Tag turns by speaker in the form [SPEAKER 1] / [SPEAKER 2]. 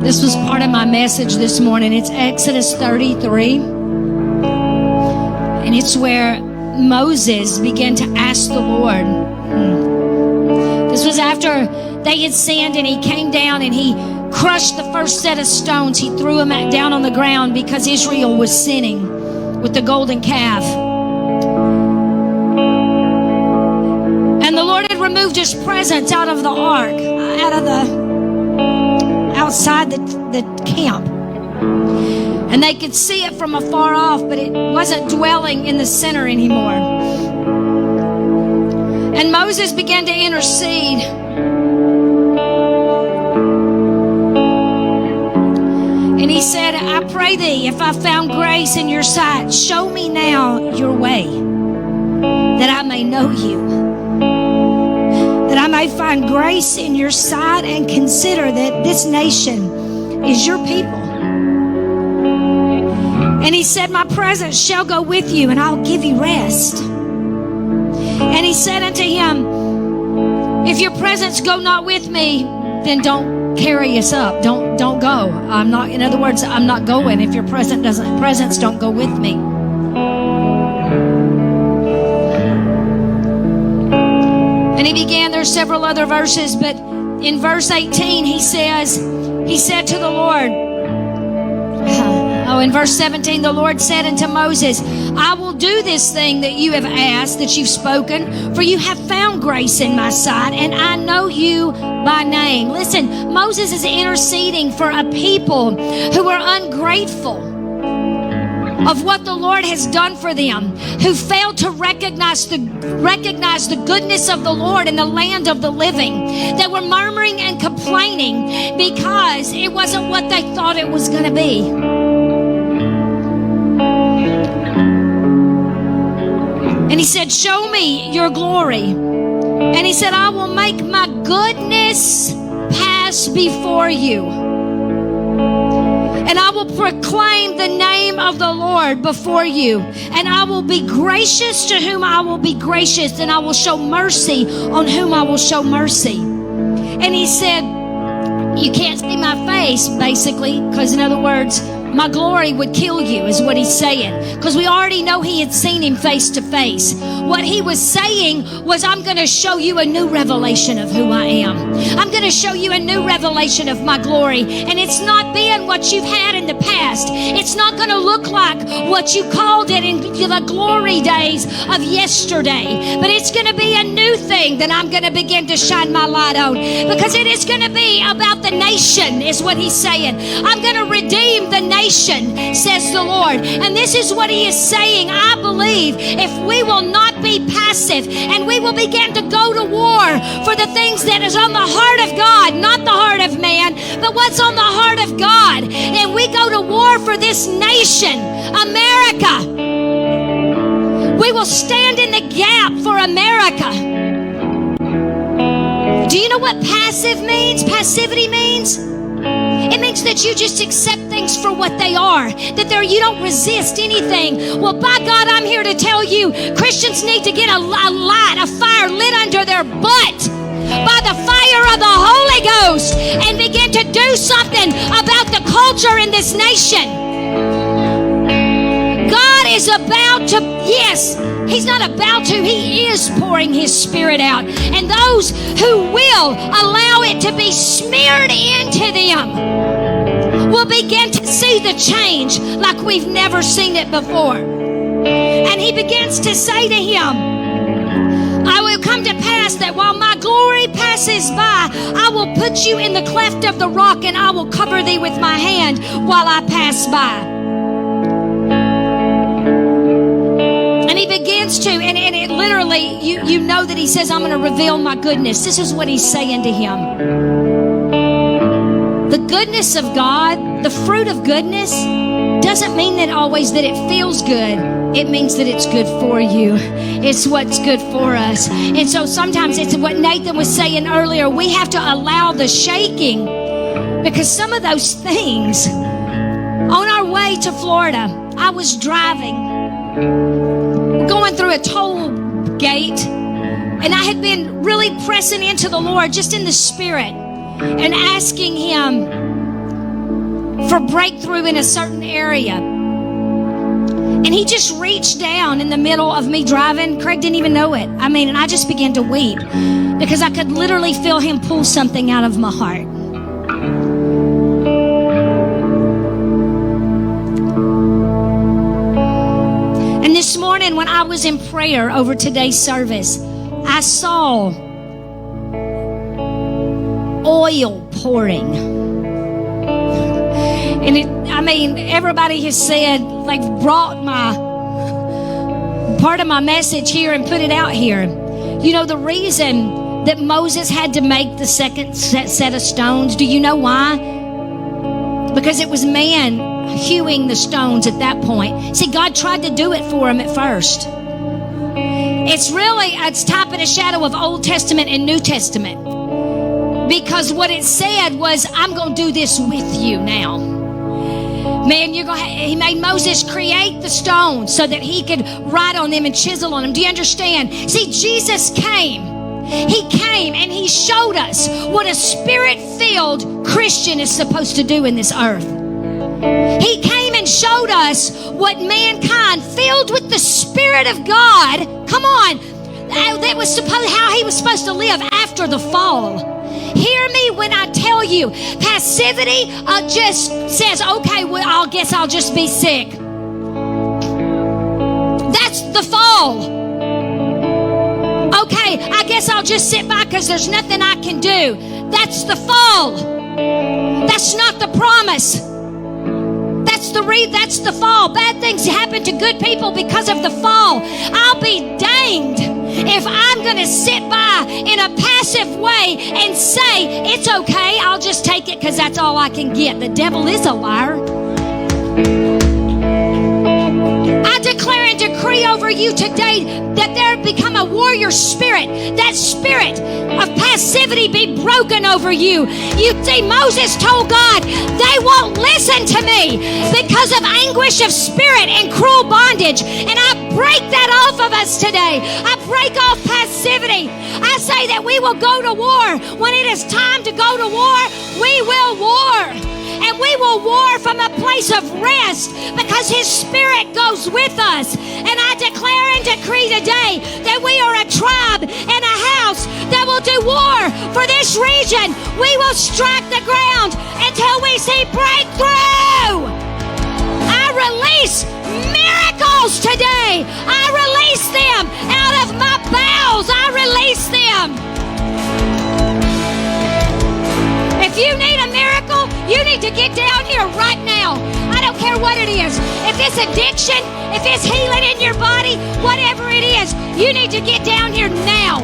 [SPEAKER 1] This was part of my message this morning. It's Exodus 33. And it's where Moses began to ask the Lord. This was after they had sinned, and he came down and he crushed the first set of stones. He threw them down on the ground because Israel was sinning with the golden calf. And the Lord had removed his presence out of the ark, outside the camp. And they could see it from afar off, but it wasn't dwelling in the center anymore. And Moses began to intercede. And he said, I pray thee, if I found grace in your sight, show me now your way, that I may know you, that I may find grace in your sight and consider that this nation is your people. And he said, my presence shall go with you, and I'll give you rest. And he said unto him, if your presence go not with me, then don't carry us up. Don't go. I'm not, in other words, I'm not going if your presence don't go with me. And he began, there's several other verses, but in verse 18 he said to the Lord, in verse 17, the Lord said unto Moses, I will do this thing that you have asked, that you've spoken, for you have found grace in my sight, and I know you by name. Listen, Moses is interceding for a people who are ungrateful of what the Lord has done for them, who failed to recognize the goodness of the Lord in the land of the living. They were murmuring and complaining because it wasn't what they thought it was going to be. And he said, show me your glory. And he said, I will make my goodness pass before you. And I will proclaim the name of the Lord before you. And I will be gracious to whom I will be gracious. And I will show mercy on whom I will show mercy. And he said, you can't see my face, basically, because in other words, my glory would kill you, is what he's saying. Because we already know he had seen him face to face. What he was saying was, I'm going to show you a new revelation of who I am. I'm going to show you a new revelation of my glory. And it's not being what you've had in the past. It's not going to look like what you called it in the glory days of yesterday. But it's going to be a new thing that I'm going to begin to shine my light on. Because it is going to be about the nation, is what he's saying. I'm going to redeem the nation, says the Lord. And this is what he is saying. I believe if we will not be passive and we will begin to go to war for the things that is on the heart of God, not the heart of man, but what's on the heart of God, and we go to war for this nation, America, we will stand in the gap for America. Do you know what passive means? Passivity means? It means that you just accept things for what they are, that you don't resist anything. Well, by God, I'm here to tell you, Christians need to get a light, a fire lit under their butt by the fire of the Holy Ghost and begin to do something about the culture in this nation. God is about to, yes, he's not about to, he is pouring his Spirit out. And those who will allow it to be smeared into them will begin to see the change like we've never seen it before. And he begins to say to him, I will come to pass that while my glory passes by, I will put you in the cleft of the rock, and I will cover thee with my hand while I pass by. And he begins to, and it literally, you know that he says, I'm going to reveal my goodness. This is what he's saying to him. The goodness of God, the fruit of goodness, doesn't mean that always that it feels good. It means that it's good for you. It's what's good for us. And so sometimes it's what Nathan was saying earlier. We have to allow the shaking, because some of those things, on our way to Florida, I was driving, going through a toll gate, and I had been really pressing into the Lord just in the Spirit and asking him, for breakthrough in a certain area. And he just reached down in the middle of me driving. Craig didn't even know it. I mean, and I just began to weep because I could literally feel him pull something out of my heart. And this morning when I was in prayer over today's service, I saw oil pouring. And everybody has said, like, brought part of my message here and put it out here. You know, the reason that Moses had to make the second set of stones, do you know why? Because it was man hewing the stones at that point. See, God tried to do it for him at first. It's type and a shadow of Old Testament and New Testament. Because what it said was, I'm going to do this with you now. Man, he made Moses create the stones so that he could write on them and chisel on them. Do you understand? See, Jesus came. He came and he showed us what a spirit-filled Christian is supposed to do in this earth. He came and showed us what mankind filled with the Spirit of God, come on, how he was supposed to live after the fall. Hear me when I tell you, passivity just says, okay, well, I guess I'll just be sick. That's the fall. Okay, I guess I'll just sit by because there's nothing I can do. That's the fall. That's not the promise. That's the fall. Bad things happen to good people because of the fall. I'll be danged if I'm going to sit by in a passive way and say, it's okay, I'll just take it because that's all I can get. The devil is a liar. I declare and decree over you today that there become a warrior spirit. That spirit of passivity be broken over you. You see, Moses told God, they won't listen to me because of anguish of spirit and cruel bondage. And I break that off of us today. I break off passivity. I say that we will go to war. When it is time to go to war, we will war. And we will war from a place of rest because His Spirit goes with us. And I declare and decree today that we are a tribe and a house that will do war for this region. We will strike the ground until we see breakthrough. I release miracles today. I release them out of my bowels. I release them. If you need a miracle, you need to get down here right now. I don't care what it is. If it's addiction, if it's healing in your body, whatever it is, you need to get down here now.